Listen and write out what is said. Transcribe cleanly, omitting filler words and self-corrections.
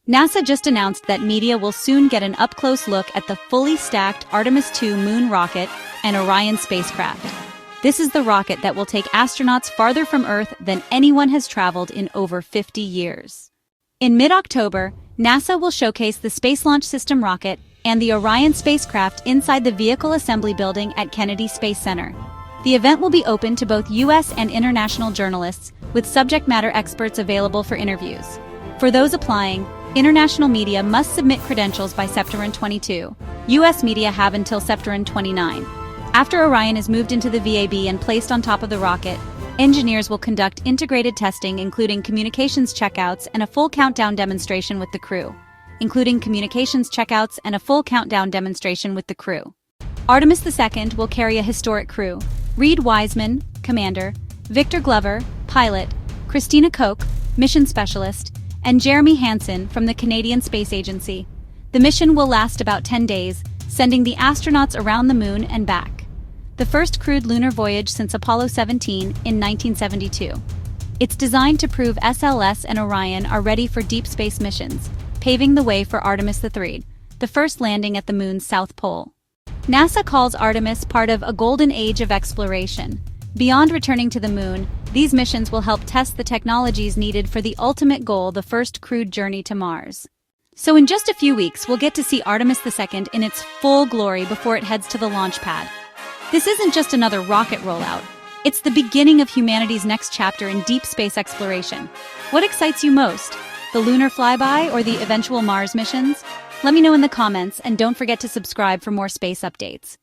NASA just announced that media will soon get an up-close look at the fully stacked Artemis II moon rocket and Orion spacecraft. This is the rocket that will take astronauts farther from Earth than anyone has traveled in over 50 years. In mid-October, NASA will showcase the Space Launch System rocket and the Orion spacecraft inside the Vehicle Assembly Building at Kennedy Space Center. The event will be open to both U.S. and international journalists, with subject matter experts available for interviews. For those applying, international media must submit credentials by September 22. U.S. media have until September 29. After Orion is moved into the VAB and placed on top of the rocket, engineers will conduct integrated testing including communications checkouts and a full countdown demonstration with the crew. Artemis II will carry a historic crew: Reed Wiseman, Commander; Victor Glover, Pilot; Christina Koch, Mission Specialist; and Jeremy Hansen from the Canadian Space Agency. The mission will last about 10 days, sending the astronauts around the moon and back. The first crewed lunar voyage since Apollo 17 in 1972. It's designed to prove SLS and Orion are ready for deep space missions, paving the way for Artemis III, the first landing at the moon's south pole. NASA calls Artemis part of a golden age of exploration. Beyond returning to the moon, these missions will help test the technologies needed for the ultimate goal, the first crewed journey to Mars. So in just a few weeks, we'll get to see Artemis II in its full glory before it heads to the launch pad. This isn't just another rocket rollout. It's the beginning of humanity's next chapter in deep space exploration. What excites you most? The lunar flyby or the eventual Mars missions? Let me know in the comments, and don't forget to subscribe for more space updates.